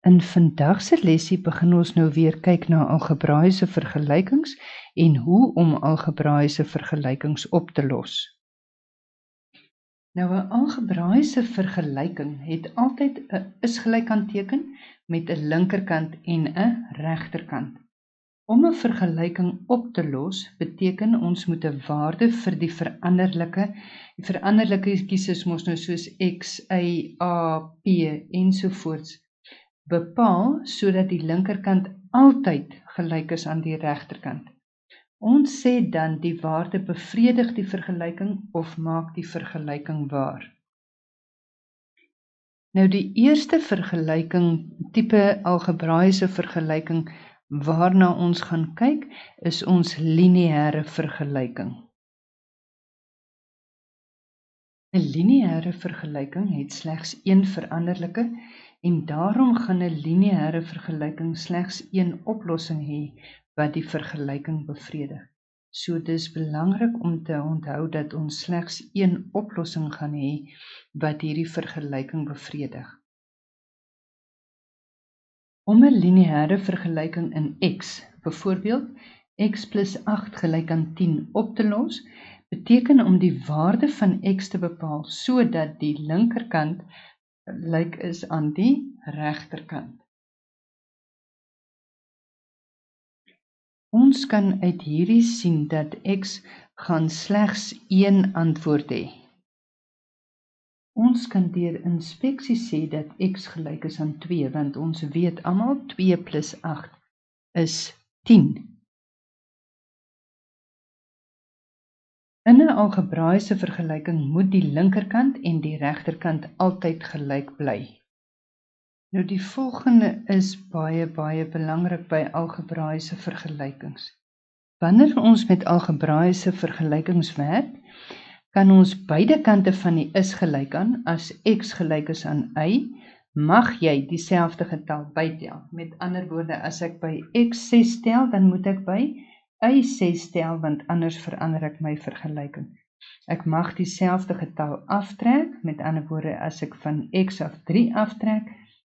In vandag se lesie begin ons nou weer kyk na algebraïese vergelykings en hoe om algebraïese vergelykings op te los. Nou 'n algebraïese vergelyking het altyd 'n is-gelykanteken met 'n linkerkant en 'n regterkant. Om 'n vergelyking op te los, beteken ons moet 'n waarde vir die veranderlikes is mos nou soos x, y, a, p ensovoorts, bepaal sodat die linkerkant altyd gelyk is aan die regterkant. Ons sê dan die waarde bevredig die vergelyking of maak die vergelyking waar. Nou die eerste vergelyking, tipe algebraïese vergelyking waarna ons gaan kyk, is ons lineêre vergelyking. 'n Lineêre vergelyking het slegs een veranderlike en daarom gaan 'n lineêre vergelyking slegs een oplossing hê wat die vergelyking bevredig. So dis belangrik om te onthou dat ons slegs een oplossing gaan hê wat hierdie vergelyking bevredig. Om 'n lineêre vergelyking in x, byvoorbeeld x plus 8 gelyk aan 10 op te los, beteken om die waarde van x te bepaal sodat die linkerkant gelyk is aan die regterkant. Ons kan uit hierdie sien dat x gaan slegs een antwoord hê. Ons kan deur inspeksie sê dat x gelyk is aan 2, want ons weet almal 2 plus 8 is 10. In 'n algebraïese vergelyking moet die linkerkant en die regterkant altyd gelyk bly. Nou die volgende is baie belangrik by algebraïese vergelykings. Wanneer ons met algebraïese vergelykings werk, kan ons beide kante van die is gelyk aan. As x gelyk is aan y, mag jy dieselfde getal bytel. Met ander woorde, as ek by x 6 tel, dan moet ek by y 6 tel, want anders verander ek my vergelyking. Ek mag dieselfde getal aftrek, met ander woorde, as ek van x af 3 aftrek,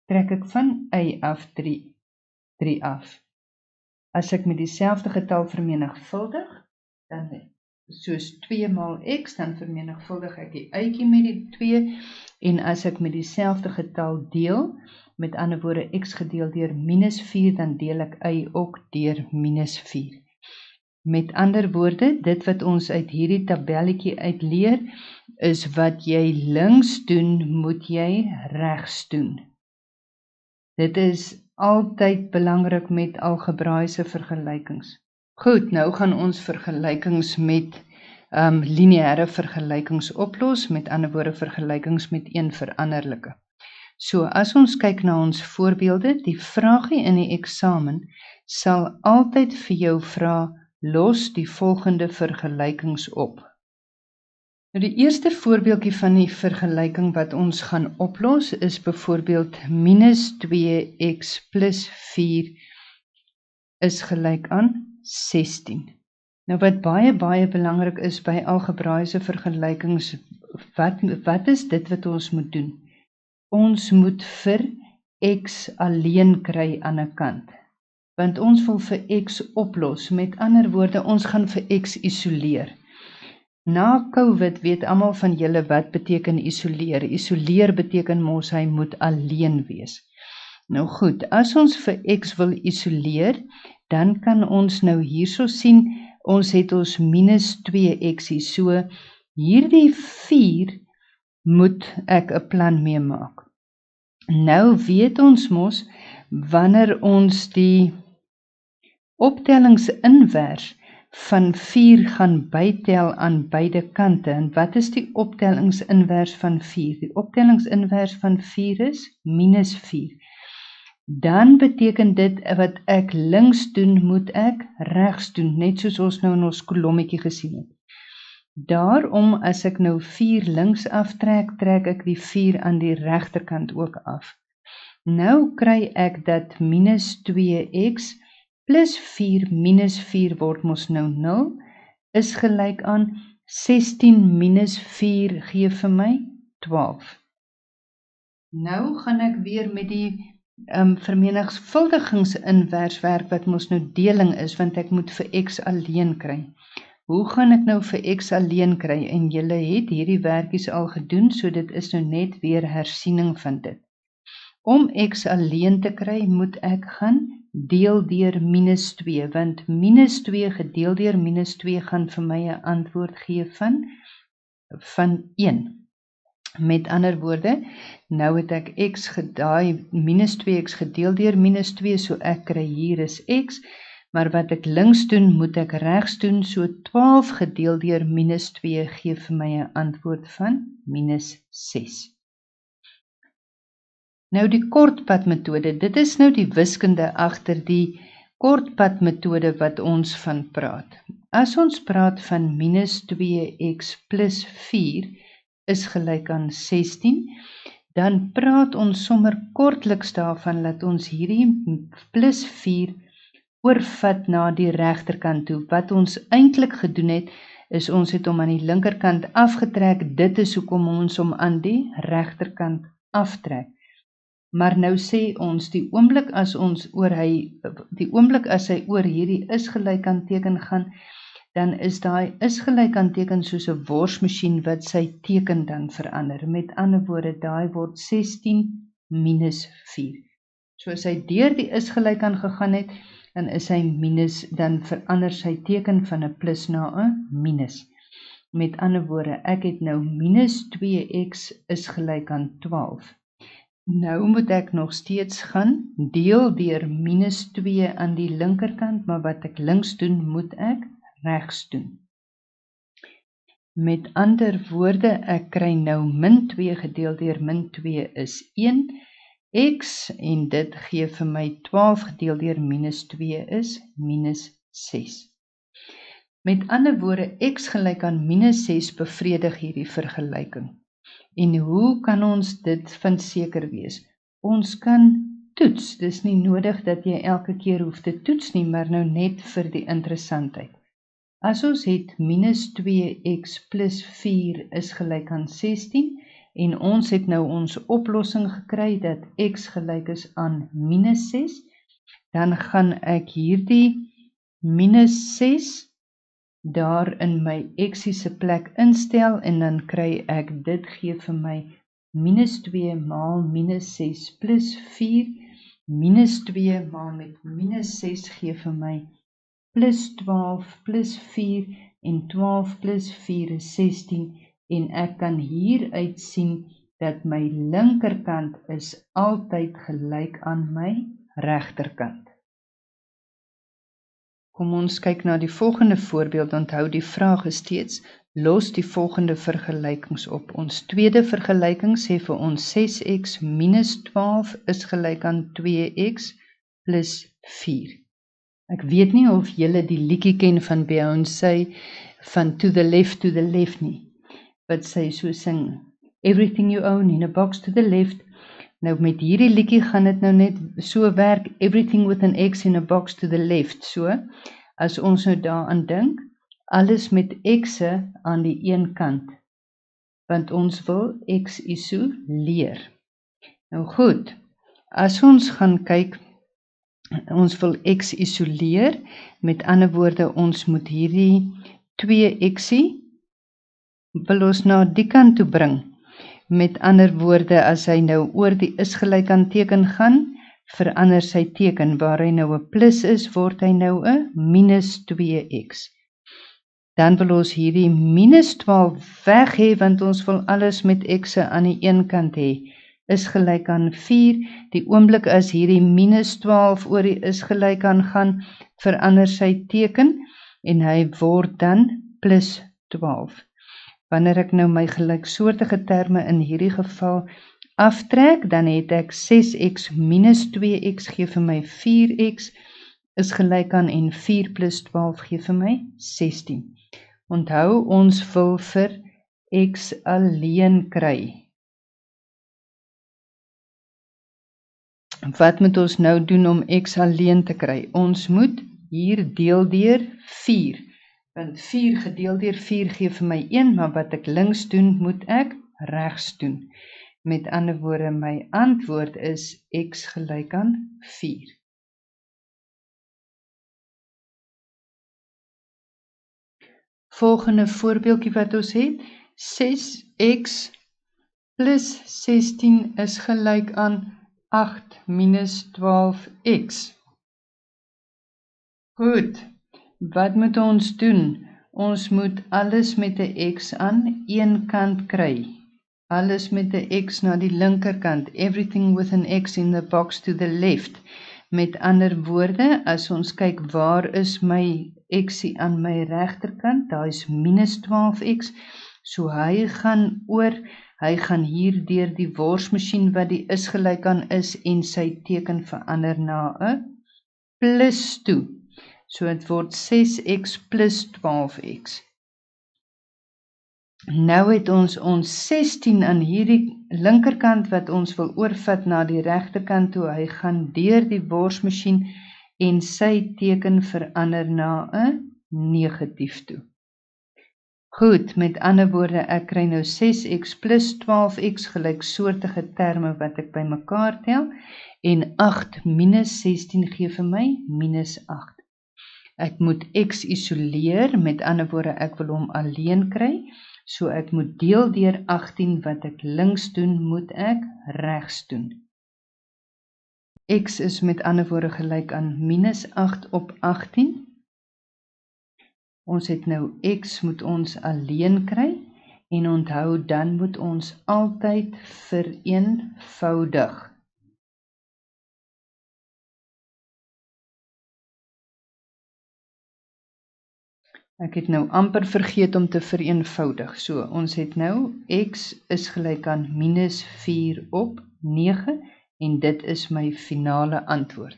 trek ek van y af 3 af. As ek met dieselfde getal vermenigvuldig, dan soos 2 maal x, dan vermenigvuldig ek die ytjie met die 2, en as ek met dieselfde getal deel, met ander woorde x gedeel deur -4, dan deel ek y ook deur -4. Met ander woorde, dit wat ons uit hierdie tabelletjie uitleer, is wat jy links doen, moet jy regs doen. Dit is altyd belangrik met algebraïese vergelykings. Goed, nou gaan ons vergelykings met lineêre vergelykings oplos, met ander woorde vergelykings met een veranderlike. So, as ons kyk na ons voorbeelde, die vragie in die eksamen sal altyd vir jou vra, los die volgende vergelykings op. Nou die eerste voorbeeldjie van die vergelyking wat ons gaan oplos is byvoorbeeld -2x plus 4 is gelyk aan 16. Nou wat baie belangrik is by algebraïese vergelykings, wat is dit wat ons moet doen? Ons moet vir x alleen kry aan 'n kant, want ons wil vir x oplos. Met ander woorde, ons gaan vir x isoleer. Na COVID weet almal van julle wat beteken isoleer. Isoleer beteken mos hy moet alleen wees. Nou goed, as ons vir x wil isoleer, dan kan ons nou hierso sien, ons het ons -2x hier. So, hierdie 4 moet ek 'n plan mee maak. Nou weet ons mos, wanneer ons die optellingsinvers van 4 gaan bytel aan beide kante. En wat is die optellingsinvers van 4? Die optellingsinvers van 4 is -4. Dan beteken dit wat ek links doen, moet ek regs doen, net soos ons nou in ons kolommetjie gesien het. Daarom, as ek nou 4 links aftrek, trek ek die 4 aan die regterkant ook af. Nou kry ek dat -2x plus 4 minus 4 word mos nou 0, is gelyk aan 16 minus 4 gee vir my 12. Nou gaan ek weer met die vermenigvuldigingsinverswerk wat mos nou deling is, want ek moet vir x alleen kry. Hoe gaan ek nou vir x alleen kry? En julle het hierdie werkies al gedoen, so dit is nou net weer hersiening van dit. Om x alleen te kry, moet ek gaan deel deur minus 2, want minus 2 gedeel deur minus 2 gaan vir my 'n antwoord gee van 1. Met ander woorde, nou het ek x gedaai minus 2x gedeel deur minus 2, so ek kry hier is x, maar wat ek links doen, moet ek regs doen, so 12 gedeel deur minus 2 gee vir my 'n antwoord van minus 6. Nou die kortpadmetode, dit is nou die wiskunde agter die kortpadmetode wat ons van praat. As ons praat van minus 2x plus 4 is gelyk aan 16, dan praat ons sommer kortliks daarvan dat ons hierdie plus 4 oorvat na die regterkant toe. Wat ons eintlik gedoen het, is ons het hom aan die linkerkant afgetrek, dit is hoekom ons hom aan die regterkant aftrek. Maar nou sê ons, die oomblik as hy oor hierdie is gelyk aan teken gaan, dan is daai is gelyk aan teken soos 'n worsmasjien wat sy teken dan verander. Met ander woorde, daai word 16 minus 4. So as hy deur die is gelyk aan gegaan het, dan is hy minus, dan verander sy teken van 'n plus na 'n minus. Met ander woorde, ek het nou minus 2x is gelyk aan 12. Nou moet ek nog steeds gaan deel deur minus 2 aan die linkerkant, maar wat ek links doen, moet ek regs doen. Met ander woorde, ek kry nou min 2 gedeel deur min 2 is 1, x, en dit gee vir my 12 gedeel deur minus 2 is minus 6. Met ander woorde, x gelyk aan minus 6 bevredig hierdie vergelyking. En hoe kan ons dit van seker wees? Ons kan toets, dis nie nodig dat jy elke keer hoef te toets nie, maar nou net vir die interessantheid. As ons het minus 2x plus 4 is gelyk aan 16, en ons het nou ons oplossing gekry dat x gelyk is aan minus 6, dan gaan ek hierdie minus 6 daar in my x se plek instel, en dan kry ek, dit gee vir my minus 2 maal minus 6 plus 4, minus 2 maal met minus 6 gee vir my plus 12 plus 4, en 12 plus 4 is 16, en ek kan hieruit sien dat my linkerkant is altyd gelyk aan my regterkant. Kom ons kyk na die volgende voorbeeld. Onthou, die vraag is steeds, los die volgende vergelykings op. Ons tweede vergelyking sê vir ons 6x minus 12 is gelyk aan 2x plus 4. Ek weet nie of julle die liedjie ken van Beyoncé van To the Left nie, wat sy so sing, everything you own in a box to the left. Nou met hierdie liedjie gaan dit nou net so werk, everything with an x in a box to the left. So, as ons nou daaraan dink, alles met x'e aan die een kant, want ons wil x isoleer. Nou goed, as ons gaan kyk, ons wil x isoleer, met ander woorde, ons moet hierdie 2x'ie wil ons na die kant toe bring. Met ander woorde, as hy nou oor die is gelyk aan teken gaan, verander sy teken, waar hy nou 'n plus is, word hy nou 'n minus 2x. Dan wil ons hierdie minus 12 weg hê, want ons wil alles met x'e aan die een kant hê. Is gelyk aan 4, die oomblik as hierdie minus 12 oor die is gelyk aan gaan, verander sy teken, en hy word dan plus 12. Wanneer ek nou my gelyksoortige terme in hierdie geval aftrek, dan het ek 6x minus 2x gee vir my 4x, is gelyk aan, en 4 plus 12 gee vir my 16. Onthou, ons wil vir x alleen kry. Wat moet ons nou doen om x alleen te kry? Ons moet hier deel deur 4, want 4 gedeel deur 4 gee vir my 1, maar wat ek links doen, moet ek regs doen. Met ander woorde, my antwoord is x gelyk aan 4. Volgende voorbeeldjie wat ons het, 6x plus 16 is gelyk aan 8 minus 12x. Goed, wat moet ons doen? Ons moet alles met 'n x aan een kant kry. Alles met 'n x na die linkerkant. Everything with an x in the box to the left. Met ander woorde, as ons kyk waar is my xie aan my regterkant, daar is minus 12x. So hy gaan hier deur die worsmasjien wat die is gelyk aan is en sy teken verander na 'n plus toe. So het word 6x plus 12x. Nou het ons 16 aan hierdie linkerkant wat ons wil oorvat na die regterkant toe. Hy gaan deur die worsmasjien en sy teken verander na 'n negatief toe. Goed, met ander woorde, ek kry nou 6x plus 12x gelyksoortige terme wat ek bymekaar tel en 8 minus 16 gee vir my minus 8. Ek moet x isoleer, met ander woorde, ek wil hom alleen kry, so ek moet deel deur 18, wat ek links doen, moet ek regs doen. X is met ander woorde gelyk aan minus 8 op 18. Ons het nou x moet ons alleen kry, en onthou, dan moet ons altyd vereenvoudig. Ek het nou amper vergeet om te vereenvoudig. So, ons het nou x is gelyk aan minus 4 op 9 en dit is my finale antwoord.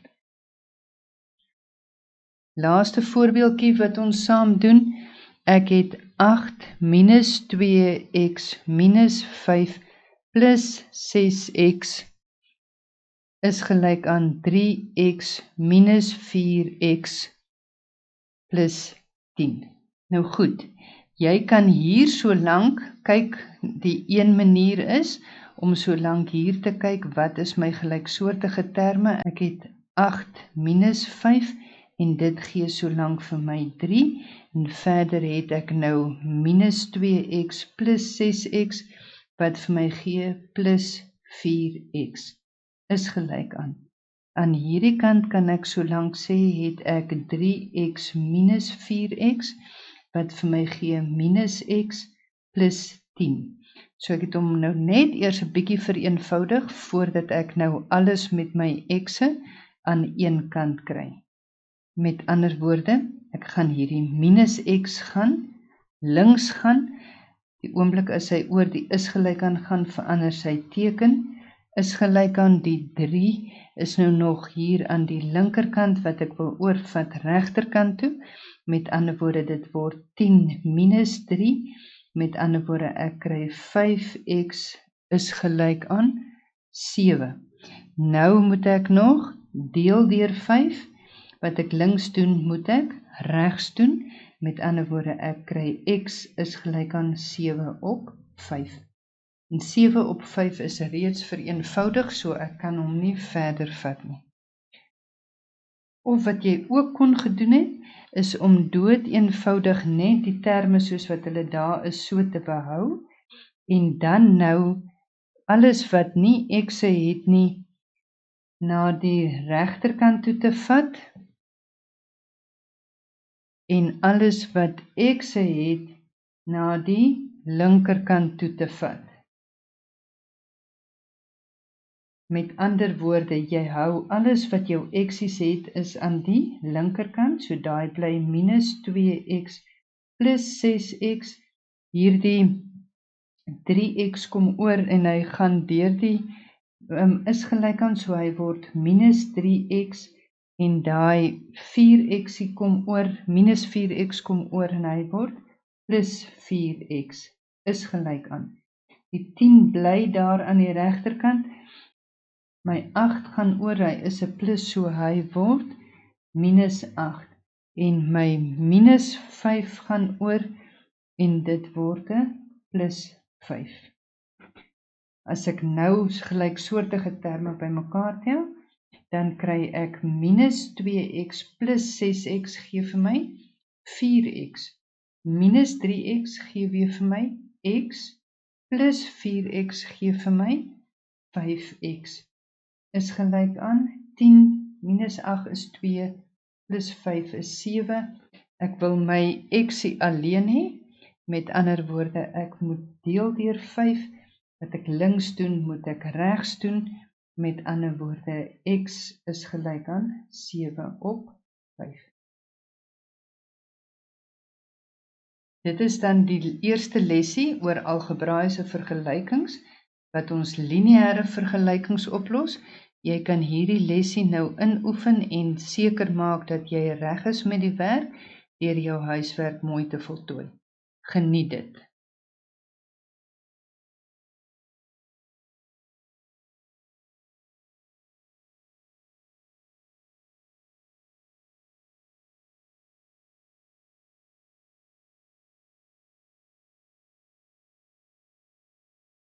Laaste voorbeeldjie wat ons saam doen. Ek het 8 minus 2x minus 5 plus 6x is gelyk aan 3x minus 4x plus 10. Nou goed, jy kan hier so lank kyk, die een manier is om so lank hier te kyk, wat is my gelyksoortige terme? Ek het 8 minus 5 en dit gee so lank vir my 3 en verder het ek nou minus 2x plus 6x wat vir my gee plus 4x is gelyk aan. Aan hierdie kant kan ek so lank sê het ek 3x minus 4x wat vir my gee minus x plus 10. So ek het hom nou net eers 'n bietjie vereenvoudig voordat ek nou alles met my x'e aan een kant kry. Met ander woorde, ek gaan hierdie minus x links gaan, die oomblik as hy oor die is gelyk aan gaan verander sy teken, is gelyk aan die 3 is nou nog hier aan die linkerkant wat ek wil oorvat regterkant toe, met ander woorde dit word 10 minus 3, met ander woorde ek kry 5x is gelyk aan 7. Nou moet ek nog deel deur 5, wat ek links doen moet ek regs doen, met ander woorde ek kry x is gelyk aan 7 op 5. En 7 op 5 is reeds vereenvoudig, so ek kan hom nie verder vat nie. Of wat jy ook kon gedoen het, is om dood eenvoudig net die terme soos wat hulle daar is so te behou, en dan nou alles wat nie x'e het nie, na die regterkant toe te vat, en alles wat x'e het, na die linkerkant toe te vat. Met ander woorde, jy hou alles wat jou x's het is aan die linkerkant, so daai bly minus 2x plus 6x, hierdie 3x kom oor en hy gaan deur die is gelyk aan, so hy word minus 3x en daai 4x kom oor, minus 4x kom oor en hy word plus 4x is gelyk aan. Die 10 bly daar aan die regterkant, my 8 gaan oor, hy is 'n plus, so hy word minus 8 en my minus 5 gaan oor en dit word 'n plus 5. As ek nou gelyksoortige terme bymekaar tel, dan kry ek minus 2x plus 6x gee vir my 4x. Minus 3x gee weer vir my x, plus 4x gee vir my 5x. Is gelyk aan 10 minus 8 is 2, plus 5 is 7. Ek wil my xie alleen hê. Met ander woorde, ek moet deel deur 5. Wat ek links doen, moet ek regs doen. Met ander woorde, x is gelyk aan 7 op 5. Dit is dan die eerste lesie oor algebraïese vergelykings, wat ons lineêre vergelykings oplos. Jy kan hierdie lesie nou inoefen en seker maak dat jy reg is met die werk deur jou huiswerk mooi te voltooi. Geniet dit.